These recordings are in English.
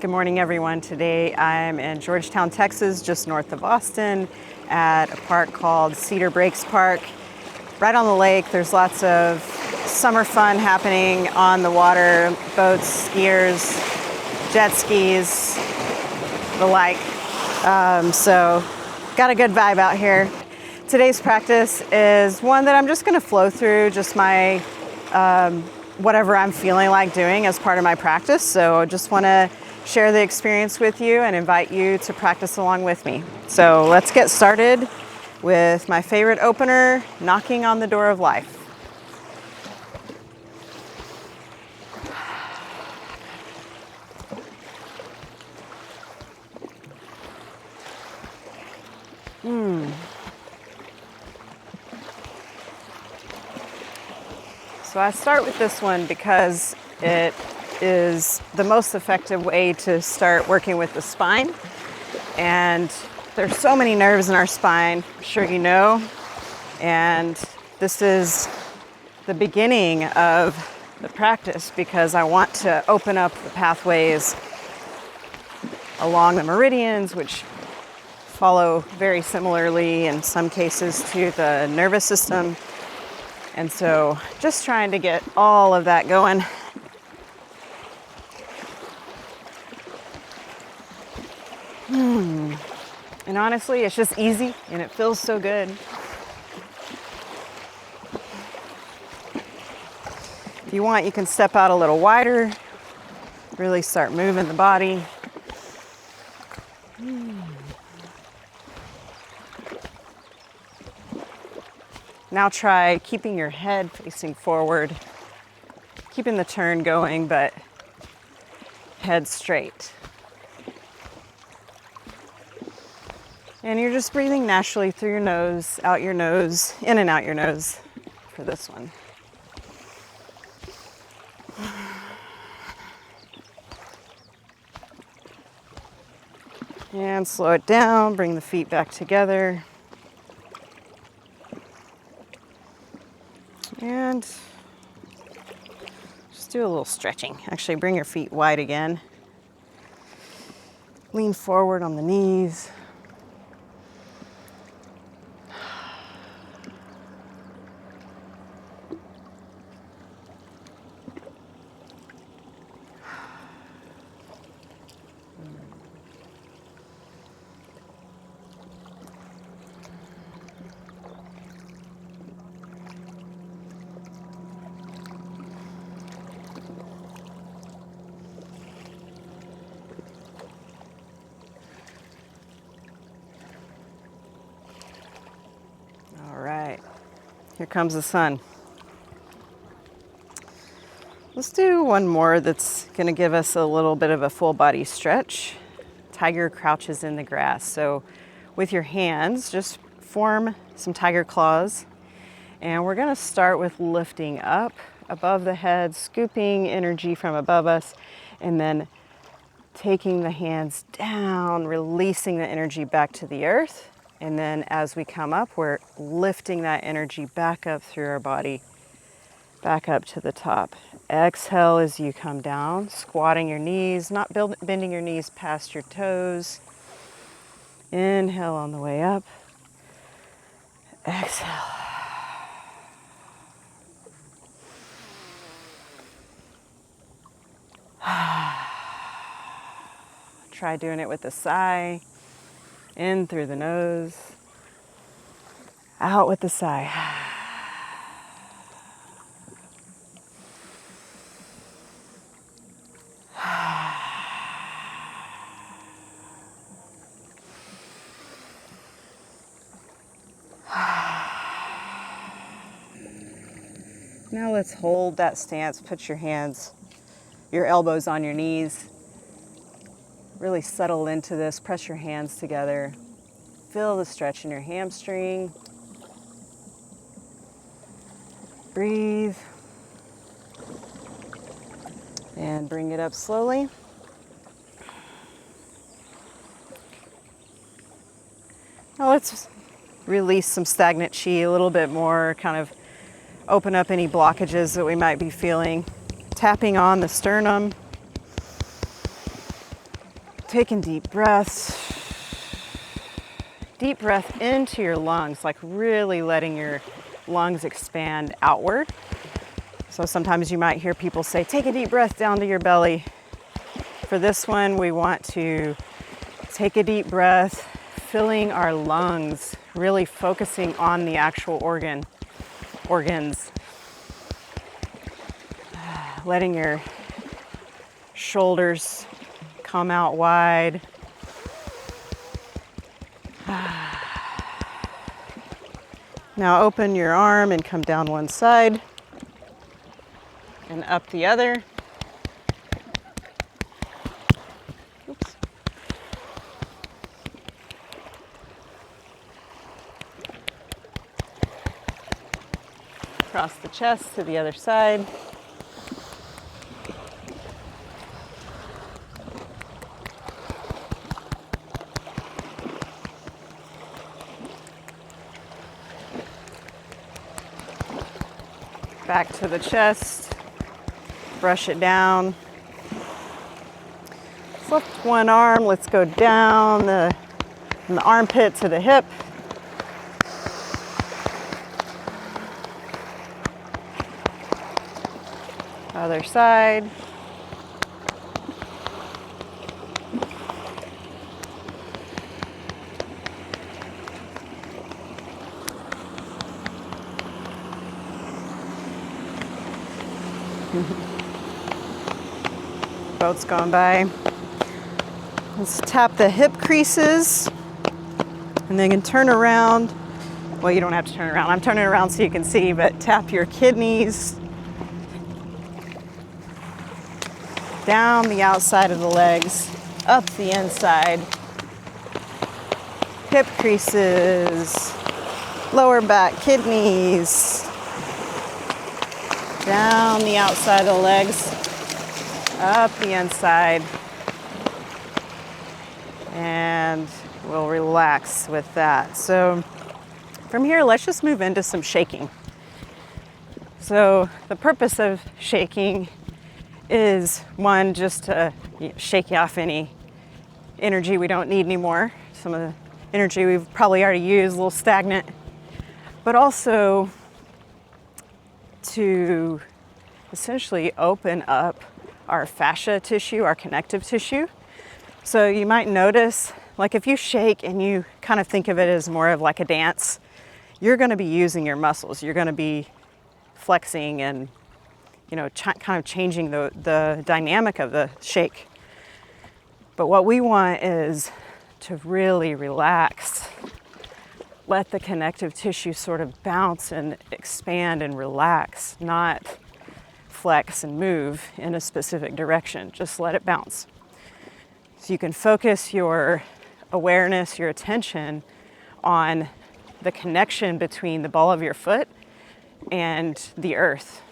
Good morning, everyone. Today I'm in Georgetown, Texas, just north of Austin, at a park called Cedar Park. Right on the lake, there's lots of summer fun happening on the water, boats, skiers, jet skis, the like. So got a good vibe out here. Today's practice is one that I'm just going to flow through, just my whatever I'm feeling like doing as part of my practice. So I just want to share the experience with you and invite you to practice along with me. So let's get started with my favorite opener, knocking on the door of life. So I start with this one because it is the most effective way to start working with the spine. And there's so many nerves in our spine, I'm sure you know. And this is the beginning of the practice because I want to open up the pathways along the meridians, which follow very similarly in some cases to the nervous system. And so just trying to get all of that going. And honestly, it's just easy and it feels so good. If you want, you can step out a little wider, really start moving the body. Now try keeping your head facing forward, keeping the turn going, but head straight. And you're just breathing naturally through your nose, out your nose, in and out your nose for this one. And slow it down, bring the feet back together. And just do a little stretching. Actually, bring your feet wide again. Lean forward on the knees. Here comes the sun. Let's do one more that's going to give us a little bit of a full body stretch. Tiger crouches in the grass. So with your hands, just form some tiger claws. And we're going to start with lifting up above the head, scooping energy from above us, and then taking the hands down, releasing the energy back to the earth. And then as we come up, we're lifting that energy back up through our body, back up to the top. Exhale as you come down, squatting your knees, not bending your knees past your toes. Inhale on the way up. Exhale. Try doing it with a sigh. In through the nose, out with the sigh. Now let's hold that stance. Put your hands, your elbows on your knees. Really settle into this. Press your hands together. Feel the stretch in your hamstring. Breathe. And bring it up slowly. Now let's release some stagnant chi a little bit more, kind of open up any blockages that we might be feeling. Tapping on the sternum. Taking deep breaths. Deep breath into your lungs, like really letting your lungs expand outward. So sometimes you might hear people say, take a deep breath down to your belly. For this one, we want to take a deep breath, filling our lungs, really focusing on the actual organs. Letting your shoulders come out wide. Now open your arm and come down one side and up the other. Oops. Across the chest to the other side. Back to the chest, brush it down. Lift one arm, let's go down from the armpit to the hip. Other side. Boat's going by. Let's tap the hip creases and then you can turn around. Well, you don't have to turn around. I'm turning around so you can see, but tap your kidneys down the outside of the legs, up the inside. Hip creases, lower back, kidneys, down the outside of the legs, up the inside, and we'll relax with that. So from here, let's just move into some shaking. So the purpose of shaking is one, just to shake off any energy we don't need anymore. Some of the energy we've probably already used, a little stagnant, but also to essentially open up our fascia tissue, our connective tissue. So you might notice, like if you shake and you kind of think of it as more of like a dance, you're going to be using your muscles. You're going to be flexing and, you know, kind of changing the dynamic of the shake. But what we want is to really relax. Let the connective tissue sort of bounce and expand and relax, not flex and move in a specific direction. Just let it bounce. So you can focus your awareness, your attention on the connection between the ball of your foot and the earth.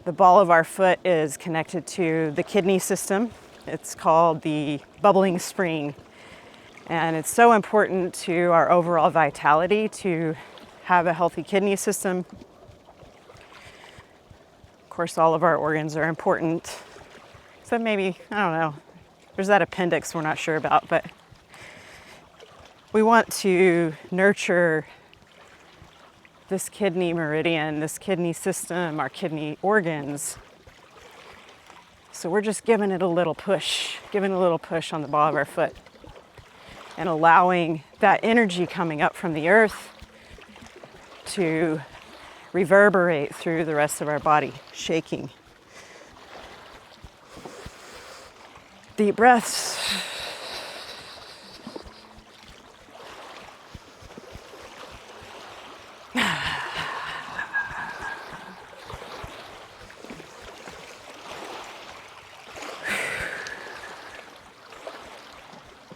The ball of our foot is connected to the kidney system. It's called the bubbling spring. And it's so important to our overall vitality to have a healthy kidney system. Of course, all of our organs are important. So maybe, I don't know, there's that appendix we're not sure about, but we want to nurture this kidney meridian, this kidney system, our kidney organs. So we're just giving it a little push on the ball of our foot and allowing that energy coming up from the earth to reverberate through the rest of our body, shaking. Deep breaths.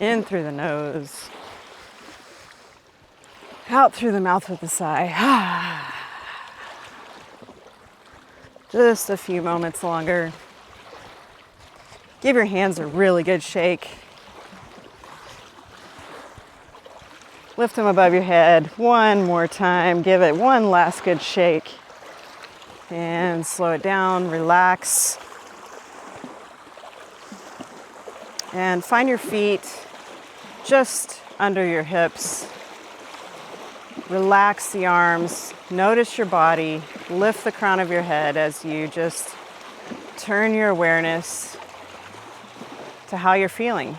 In through the nose, out through the mouth with a sigh. Just a few moments longer. Give your hands a really good shake. Lift them above your head one more time. Give it one last good shake. And slow it down, relax. And find your feet just under your hips. Relax the arms, notice your body, lift the crown of your head as you just turn your awareness to how you're feeling.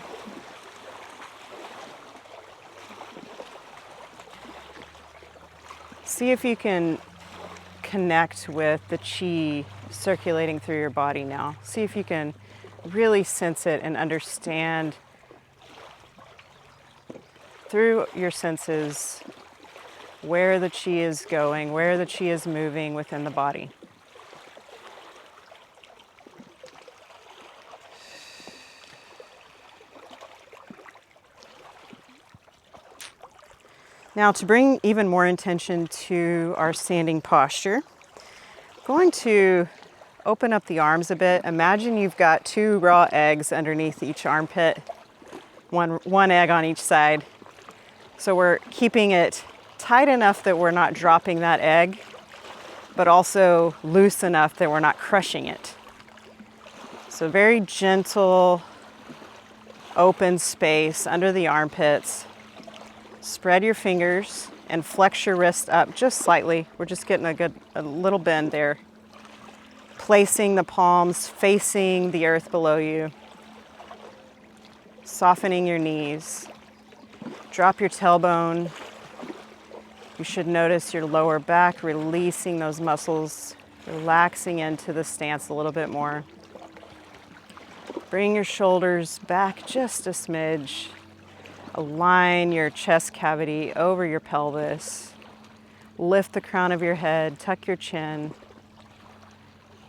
See if you can connect with the chi circulating through your body now. See if you can really sense it and understand through your senses where the chi is going, where the chi is moving within the body. Now, to bring even more intention to our standing posture, I'm going to open up the arms a bit. Imagine you've got 2 raw eggs underneath each armpit, one egg on each side. So we're keeping it tight enough that we're not dropping that egg, but also loose enough that we're not crushing it. So very gentle, open space under the armpits. Spread your fingers and flex your wrist up just slightly. We're just getting a little bend there. Placing the palms facing the earth below you. Softening your knees. Drop your tailbone. You should notice your lower back, releasing those muscles, relaxing into the stance a little bit more. Bring your shoulders back just a smidge. Align your chest cavity over your pelvis. Lift the crown of your head, tuck your chin,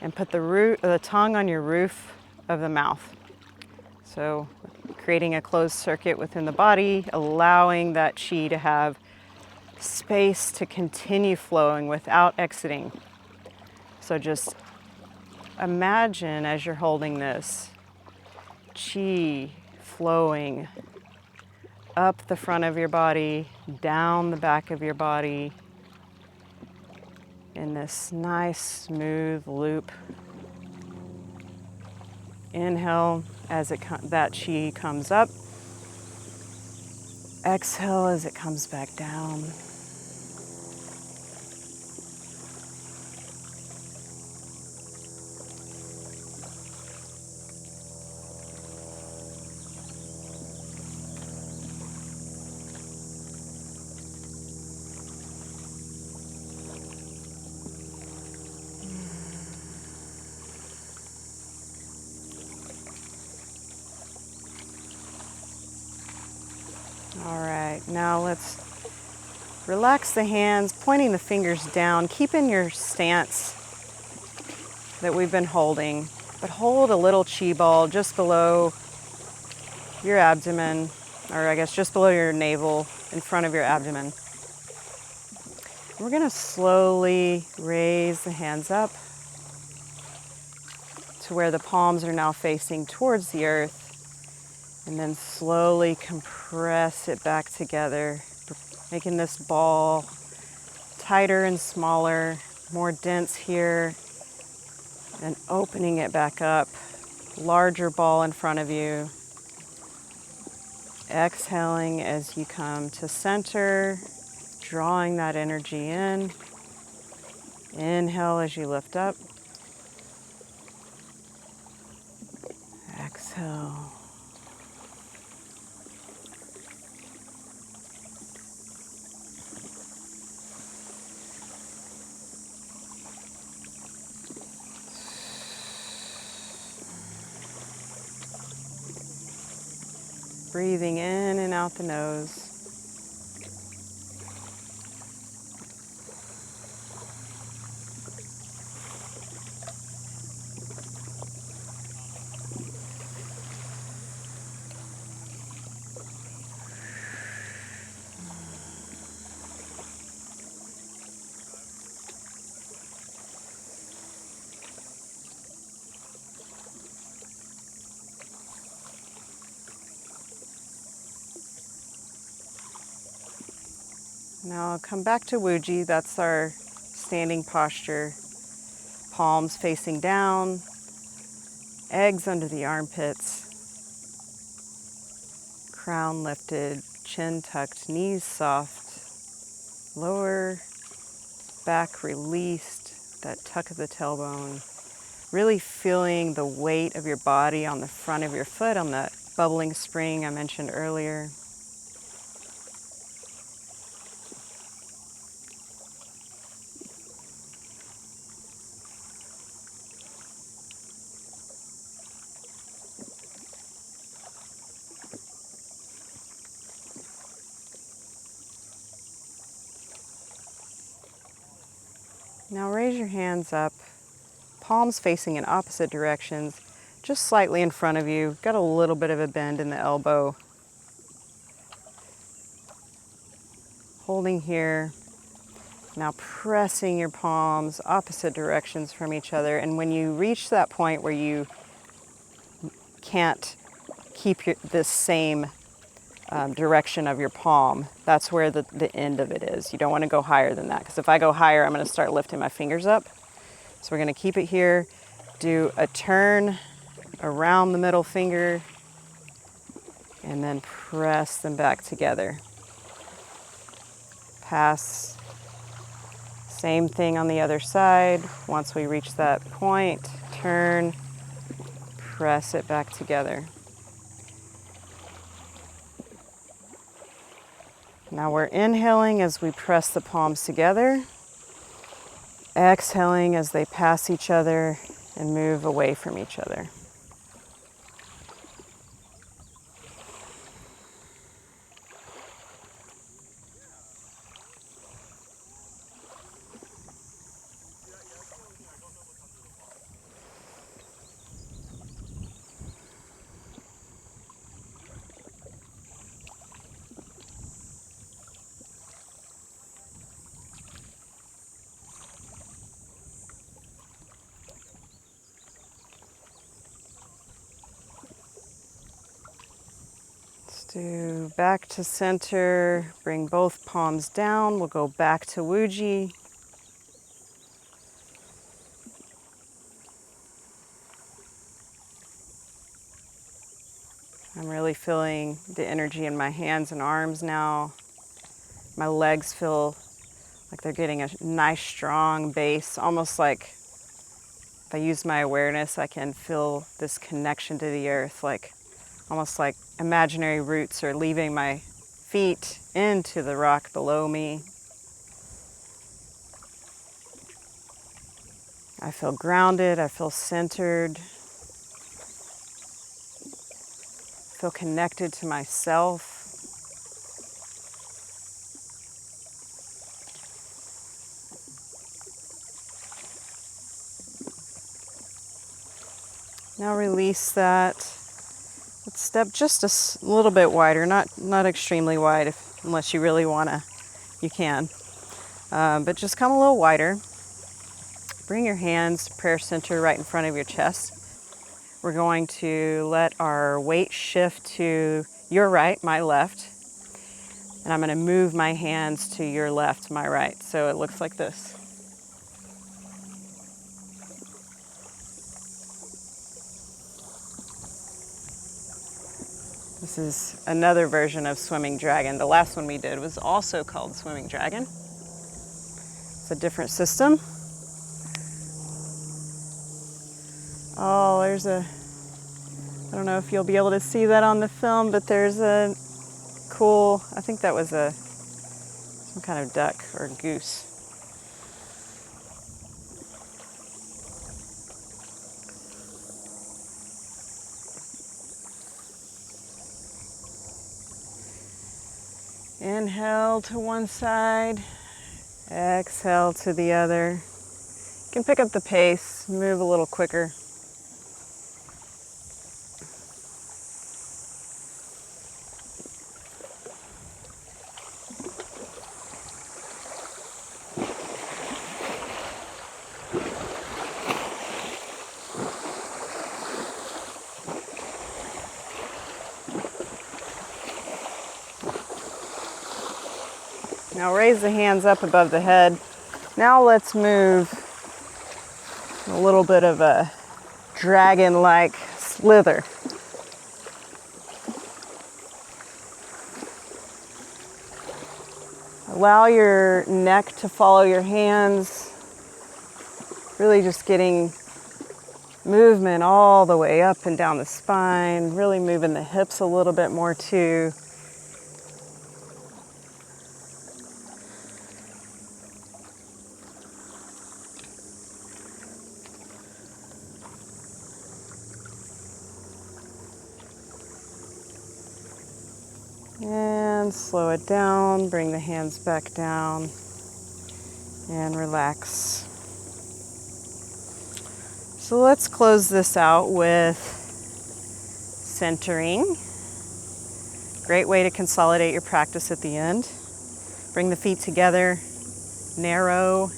and put the tongue on your roof of the mouth. So creating a closed circuit within the body, allowing that chi to have space to continue flowing without exiting. So just imagine as you're holding this, chi flowing up the front of your body, down the back of your body, in this nice smooth loop. Inhale as that chi comes up. Exhale as it comes back down. All right, now let's relax the hands, pointing the fingers down, keeping your stance that we've been holding, but hold a little chi ball just below your abdomen, or I guess just below your navel, in front of your abdomen. We're gonna slowly raise the hands up to where the palms are now facing towards the earth. And then slowly compress it back together, making this ball tighter and smaller, more dense here, and opening it back up, larger ball in front of you. Exhaling as you come to center, drawing that energy in. Inhale as you lift up. Exhale. Breathing in and out the nose. Now come back to Wuji, that's our standing posture. Palms facing down, eggs under the armpits. Crown lifted, chin tucked, knees soft, lower back released, that tuck of the tailbone. Really feeling the weight of your body on the front of your foot, on that bubbling spring I mentioned earlier. Now raise your hands up, palms facing in opposite directions, just slightly in front of you. Got a little bit of a bend in the elbow. Holding here. Now pressing your palms opposite directions from each other. And when you reach that point where you can't keep this same direction of your palm, that's where the end of it is. You don't want to go higher than that, because if I go higher, I'm going to start lifting my fingers up. So we're going to keep it here. Do a turn around the middle finger and then press them back together. Pass. Same thing on the other side. Once we reach that point, turn, press it back together. Now we're inhaling as we press the palms together, exhaling as they pass each other and move away from each other. Do back to center, bring both palms down. We'll go back to Wuji. I'm really feeling the energy in my hands and arms now. My legs feel like they're getting a nice strong base, almost like if I use my awareness, I can feel this connection to the earth, like almost like imaginary roots are leaving my feet into the rock below me. I feel grounded, I feel centered, I feel connected to myself. Now release that. Let's step just a little bit wider, not extremely wide, unless you really want to, you can. But just come a little wider. Bring your hands, prayer center, right in front of your chest. We're going to let our weight shift to your right, my left. And I'm going to move my hands to your left, my right. So it looks like this. This is another version of Swimming Dragon. The last one we did was also called Swimming Dragon. It's a different system. Oh, there's I don't know if you'll be able to see that on the film, but there's a cool, I think that was some kind of duck or goose. Inhale to one side, exhale to the other. You can pick up the pace, move a little quicker. Now raise the hands up above the head. Now let's move a little bit of a dragon-like slither. Allow your neck to follow your hands, really just getting movement all the way up and down the spine, really moving the hips a little bit more too. And slow it down, bring the hands back down and relax. So let's close this out with centering. Great way to consolidate your practice at the end. Bring the feet together, narrow,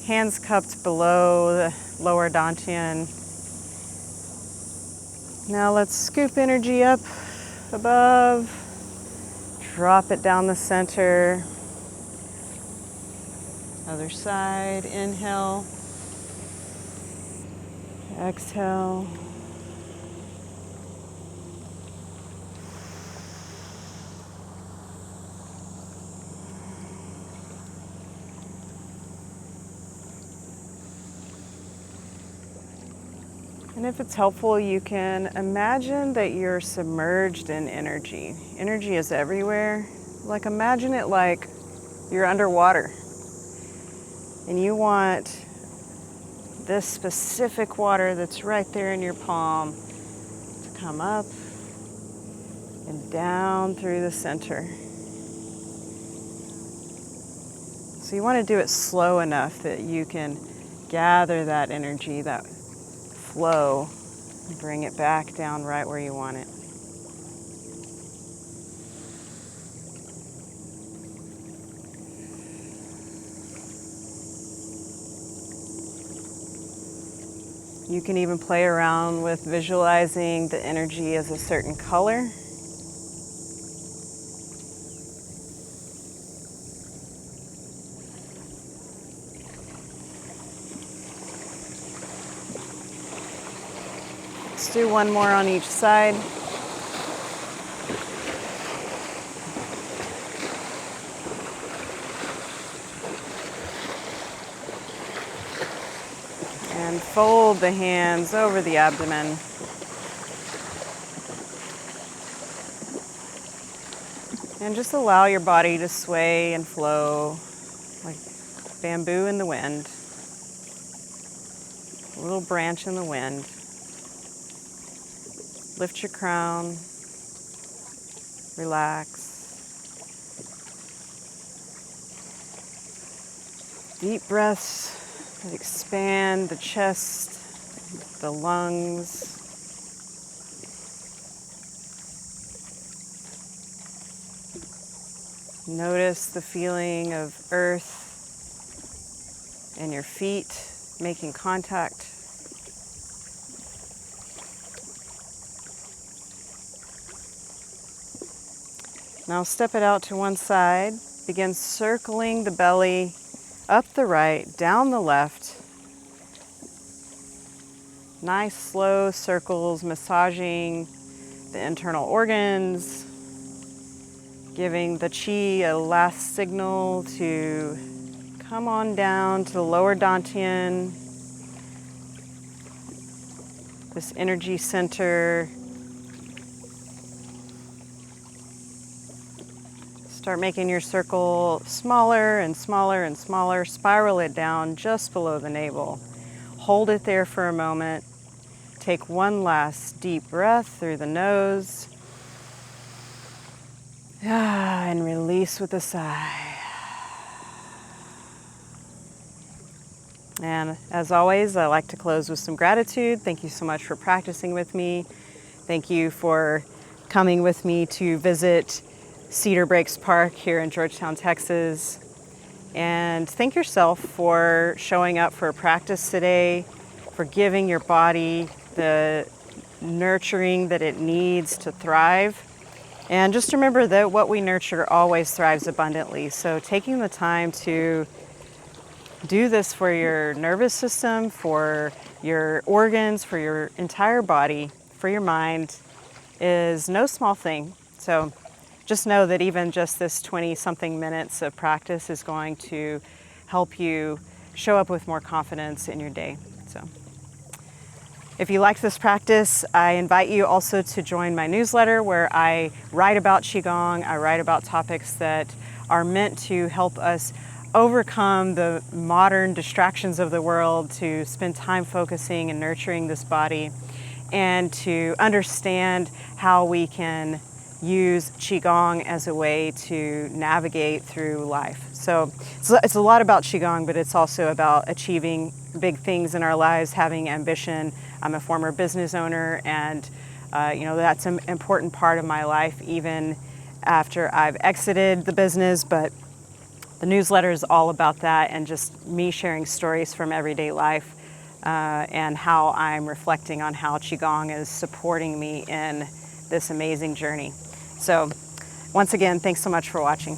hands cupped below the lower dantian. Now let's scoop energy up above, drop it down the center. Other side, inhale, exhale. And if it's helpful, you can imagine that you're submerged in energy. Energy is everywhere. Like imagine it like you're underwater and you want this specific water that's right there in your palm to come up and down through the center. So you want to do it slow enough that you can gather that energy, that flow, and bring it back down right where you want it. You can even play around with visualizing the energy as a certain color. Let's do one more on each side. And fold the hands over the abdomen. And just allow your body to sway and flow like bamboo in the wind. A little branch in the wind. Lift your crown. Relax. Deep breaths. Expand the chest, the lungs. Notice the feeling of earth and your feet making contact. Now step it out to one side. Begin circling the belly up the right, down the left. Nice slow circles, massaging the internal organs, giving the chi a last signal to come on down to the lower dantian, this energy center. Start making your circle smaller and smaller and smaller. Spiral it down just below the navel. Hold it there for a moment. Take one last deep breath through the nose. And release with a sigh. And as always, I like to close with some gratitude. Thank you so much for practicing with me. Thank you for coming with me to visit Cedar Breaks Park here in Georgetown, Texas. And thank yourself for showing up for a practice today, for giving your body the nurturing that it needs to thrive. And just remember that what we nurture always thrives abundantly. So taking the time to do this for your nervous system, for your organs, for your entire body, for your mind is no small thing. So just know that even just this 20-something minutes of practice is going to help you show up with more confidence in your day. So if you like this practice, I invite you also to join my newsletter where I write about Qigong. I write about topics that are meant to help us overcome the modern distractions of the world, to spend time focusing and nurturing this body, and to understand how we can use Qigong as a way to navigate through life. So it's a lot about Qigong, but it's also about achieving big things in our lives, having ambition. I'm a former business owner, and that's an important part of my life, even after I've exited the business. But the newsletter is all about that, and just me sharing stories from everyday life and how I'm reflecting on how Qigong is supporting me in this amazing journey. So once again, thanks so much for watching.